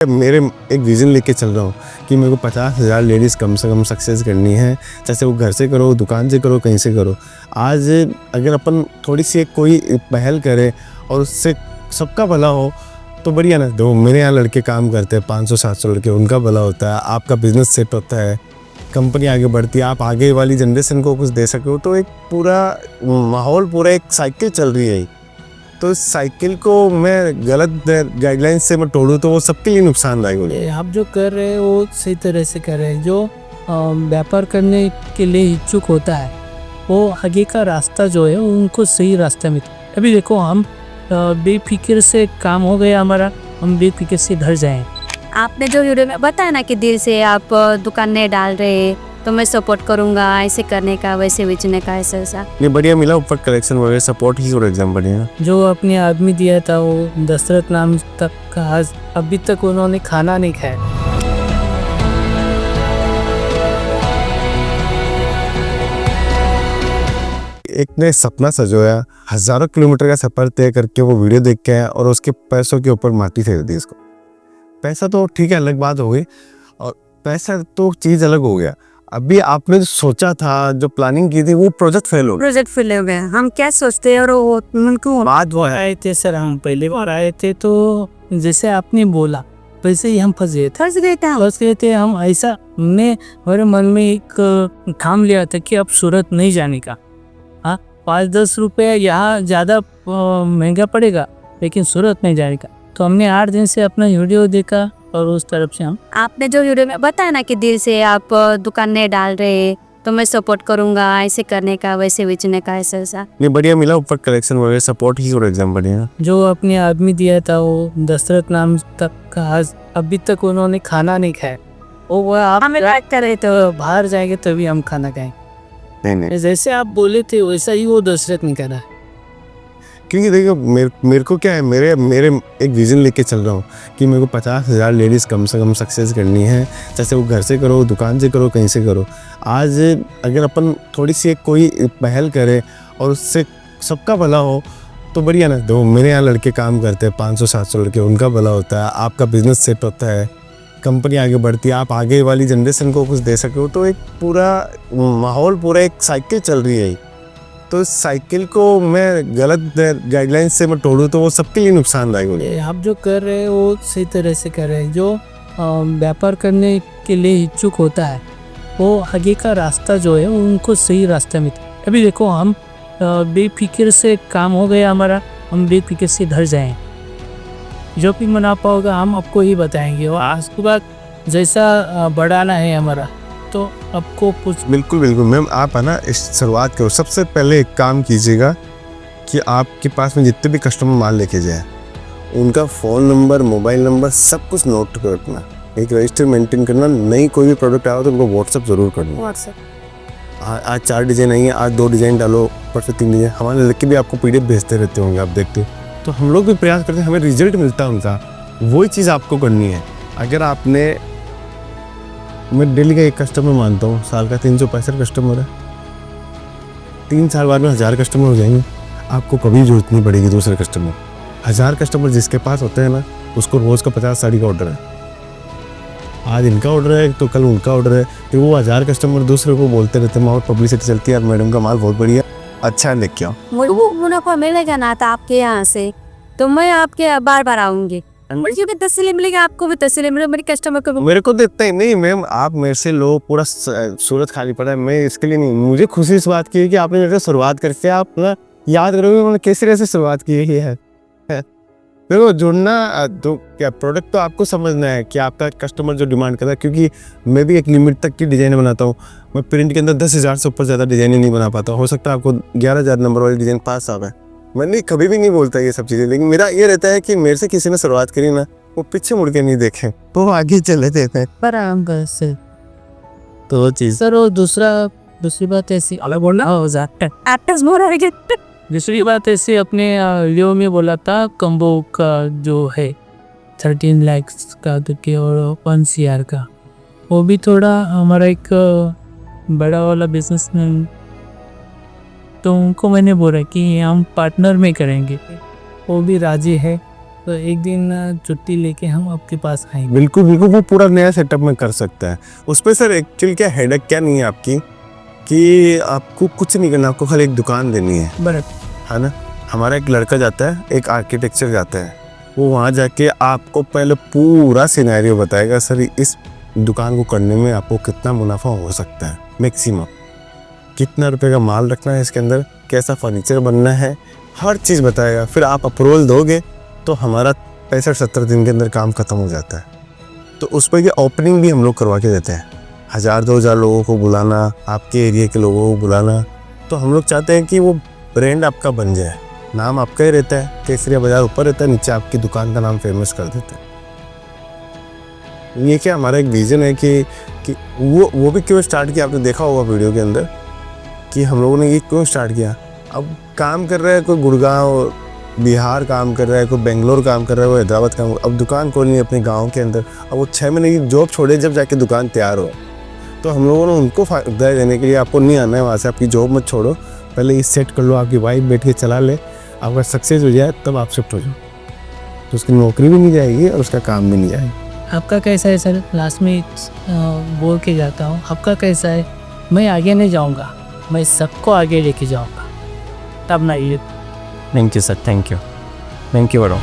मेरे एक विज़न लेके चल रहा हूँ कि मेरे को 50,000 लेडीज़ कम से कम सक्सेस करनी है। जैसे वो घर से करो, दुकान से करो, कहीं से करो। आज अगर अपन थोड़ी सी एक कोई पहल करें और उससे सबका भला हो तो बढ़िया ना। दो मेरे यहाँ लड़के काम करते हैं, 500-700 लड़के, उनका भला होता है, आपका बिजनेस सेट होता है, कंपनी आगे बढ़ती है, आप आगे वाली जनरेशन को कुछ दे सको। तो एक पूरा माहौल, पूरा एक साइकिल चल रही है। तो इस साइकिल को मैं गलत गाइडलाइंस से मैं तोड़ूँ तो वो सबके लिए नुकसानदायक हो जाए। आप जो कर रहे हैं वो सही तरह से कर रहे हैं। जो व्यापार करने के लिए इच्छुक होता है वो आगे का रास्ता जो है उनको सही रास्ते में। अभी देखो हम बेफिक्र से काम हो गया हमारा, हम बेफिक्र से घर जाएं। आपने जो वीडियो में बताया ना कि दिल से आप दुकान नहीं डाल रहे तो मैं सपोर्ट करूंगा, ऐसे करने का, वैसे बेचने का, ऐसा ये बढ़िया मिला, ऊपर कलेक्शन वगैरह सपोर्ट ही और एग्जाम बढ़िया। जो अपने आदमी दिया था वो दशरथ नाम तक का, आज अभी तक उन्होंने खाना नहीं खाया। एक ने सपना सजोया, हजारों किलोमीटर का सफर तय करके वो वीडियो देख के आया और उसके पैसों के ऊपर माटी फेर दी इसको। पैसा तो ठीक है, अलग बात हो गई, और पैसा तो चीज अलग हो गया। अभी आपने जो सोचा था, जो प्लानिंग की थी, वो प्रोजेक्ट फेल हो गया। प्रोजेक्ट फेल हो गया। हम क्या सोचते हैं और उनको बात वो आए थे सर, हम पहले बार आए थे तो जैसे आपने बोला वैसे ही हम फंस गए थे। हम ऐसा, हमने हमारे मन में एक ठान लिया था कि अब सूरत नहीं जाने का। हाँ, 5-10 रुपये यहाँ ज़्यादा महंगा पड़ेगा लेकिन सूरत नहीं जाने का। तो हमने 8 दिन से अपना वीडियो देखा और उस तरफ से हम। आपने जो वीडियो में बताया ना कि दिल से आप दुकान नहीं डाल रहे तो मैं सपोर्ट करूंगा, ऐसे करने का, वैसे बेचने का, ऐसा। ये बढ़िया मिला, ऊपर कलेक्शन वगैरह सपोर्ट ही और एग्जाम बढ़िया। जो अपने आदमी दिया था वो दशरथ नाम तक का, आज अभी तक उन्होंने खाना नहीं खाया। वो आप कर रहे तो बाहर जाएंगे तभी हम खाना खाएं। नहीं, जैसे आप बोले थे वैसा ही वो दशरथ नहीं करा। क्योंकि देखो मेरे को क्या है, मेरे एक विज़न लेके चल रहा हूँ कि मेरे को 50,000 लेडीज़ कम से कम सक्सेस करनी है। जैसे वो घर से करो, दुकान से करो, कहीं से करो। आज अगर अपन थोड़ी सी एक कोई पहल करें और उससे सबका भला हो तो बढ़िया ना। दो मेरे यहाँ लड़के काम करते हैं, 500-700 लड़के, उनका भला होता है, आपका बिजनेस सेट होता है, कंपनी आगे बढ़ती है, आप आगे वाली जनरेशन को कुछ दे सको। तो एक पूरा माहौल, पूरा एक साइकिल चल रही है। तो इस साइकिल को मैं गलत गाइडलाइंस से मैं तोड़ूँ तो वो सबके लिए नुकसानदायक हो जाए। आप जो कर रहे हैं वो सही तरह से कर रहे हैं। जो व्यापार करने के लिए इच्छुक होता है वो आगे का रास्ता जो है उनको सही रास्ते में। अभी देखो हम बेफिक्र से काम हो गया हमारा, हम बेफिक्र से घर जाएं। जो भी मुनाफा होगा हम आपको ही बताएंगे, और आज के बाद जैसा बढ़ाना है हमारा तो आपको कुछ। बिल्कुल मैम, आप है ना इस शुरुआत करो। सबसे पहले एक काम कीजिएगा कि आपके पास में जितने भी कस्टमर माल लेके जाए उनका फ़ोन नंबर, मोबाइल नंबर, सब कुछ नोट करना, एक रजिस्टर मेंटेन करना। नई कोई भी प्रोडक्ट आया तो उनको व्हाट्सअप ज़रूर करना। आज 4 डिज़ाइन आई है, आज 2 डिज़ाइन डालो, ऊपर से 3 डिज़ाइन। हमारे लड़के भी आपको PDF भेजते रहते होंगे, आप देखते हो। तो हम लोग भी प्रयास करते हैं, हमें रिजल्ट मिलता है उनका। वही चीज़ आपको करनी है। अगर आपने, मैं डेली का एक कस्टमर मानता हूँ, साल का 365 कस्टमर है, 3 साल बाद में 1000 कस्टमर हो जाएंगे। आपको कभी जरूरत नहीं पड़ेगी दूसरे कस्टमर। 1000 कस्टमर जिसके पास होते हैं ना, उसको रोज़ का 50 साड़ी का ऑर्डर है। आज इनका ऑर्डर है तो कल उनका ऑर्डर है, तो वो 1000 कस्टमर दूसरे को बोलते रहते हैं, और पब्लिसिटी चलती है, यार मैडम का माल बहुत बढ़िया, अच्छा लेके आओ। वो मुनाफा मिलेगा ना था आपके यहाँ से तो मैं आपके बार बार आऊंगी। मुझे भी तसल्ली मिलेगी, आपको भी तसल्ली मिलेगी, मेरे कस्टमर को। मेरे को देता ही नहीं मैम, आप मेरे से लो, पूरा सूरत खाली पड़ा है। मैं इसके लिए नहीं, मुझे खुशी इस बात की है कि आपने मेरे से शुरुआत करके, आप ना याद करोगे उन्होंने किस तरह से शुरुआत की है। देखो जुड़ना, तो क्या प्रोडक्ट तो आपको समझना है कि आपका कस्टमर जो डिमांड करता है। क्योंकि मैं भी एक लिमिट तक की डिज़ाइन बनाता हूँ। मैं प्रिंट के अंदर 10,000 से ऊपर ज़्यादा डिज़ाइनें नहीं बना पाता। हो सकता है आपको 11,000 नंबर वाली डिज़ाइन पास आ गए। मैंने कभी भी नहीं बोलता ये सब चीज़ें, लेकिन मेरा ये रहता है कि मेरे से किसी ने शुरुआत करी ना, वो पीछे मुड़ के नहीं देखें, तो वो आगे चले देते हैं। पर से तो वो चीज़ सर, वो दूसरी बात ऐसी अलग बोलना हो जाता है। दूसरी बात ऐसे अपने वीडियो में बोला था, कम्बो का जो है 13 लाख का करके और 1 CR का, वो भी थोड़ा हमारा एक बड़ा वाला बिजनेसमैन, तो उनको मैंने बोला कि हम पार्टनर में करेंगे। वो भी राजी है तो एक दिन छुट्टी लेके हम आपके पास आएंगे। बिल्कुल बिल्कुल, वो पूरा नया सेटअप में कर सकता है। उस पर सर एक्चुअली क्या हेडेक क्या नहीं है आपकी, कि आपको कुछ नहीं करना, आपको खाली एक दुकान देनी है बराबर। है ना। हमारा एक लड़का जाता है, एक आर्किटेक्चर जाता है, वो वहाँ जाके आपको पहले पूरा सिनेरियो बताएगा, सर इस दुकान को करने में आपको कितना मुनाफा हो सकता है, मैक्सिमम कितना रुपए का माल रखना है इसके अंदर, कैसा फर्नीचर बनना है, हर चीज़ बताएगा। फिर आप अप्रूवल दोगे तो हमारा 65-70 दिन के अंदर काम खत्म हो जाता है। तो उस पर ये ओपनिंग भी हम लोग करवा के देते हैं, 1000-2000 लोगों को बुलाना, आपके एरिया के लोगों को बुलाना। तो हम लोग चाहते हैं कि वो ब्रांड आपका बन जाए, नाम आपका ही रहता है, केसरिया बाजार ऊपर रहता है, नीचे आपकी दुकान का नाम फेमस कर देते हैं। ये क्या हमारा एक विजन है कि वो भी क्यों स्टार्ट किया, आपने देखा होगा वीडियो के अंदर कि हम लोगों ने ये क्यों स्टार्ट किया। अब काम कर रहा है कोई गुड़गांव बिहार काम कर रहा है, कोई बेंगलोर काम कर रहा है, वो हैदराबाद काम, अब दुकान खोलनी है अपने गांव के अंदर। अब वो 6 महीने की जॉब छोड़े जब जाके दुकान तैयार हो, तो हम लोगों ने उनको फायदा देने के लिए, आपको नहीं आना है वहाँ से, आपकी जॉब मत छोड़ो, पहले ये सेट कर लो, आपकी वाइफ बैठ के चला ले, आपका सक्सेस हो जाए तब आप शिफ्ट हो जाओ, तो उसकी नौकरी भी नहीं जाएगी और उसका काम भी नहीं जाएगा। आपका कैसा है सर? लास्ट में बोल के जाता हूँ, आपका कैसा है? मैं आगे नहीं जाऊँगा, मैं सबको आगे लेके जाऊँगा, तब ना ये। Thank you sir, thank you बड़ो।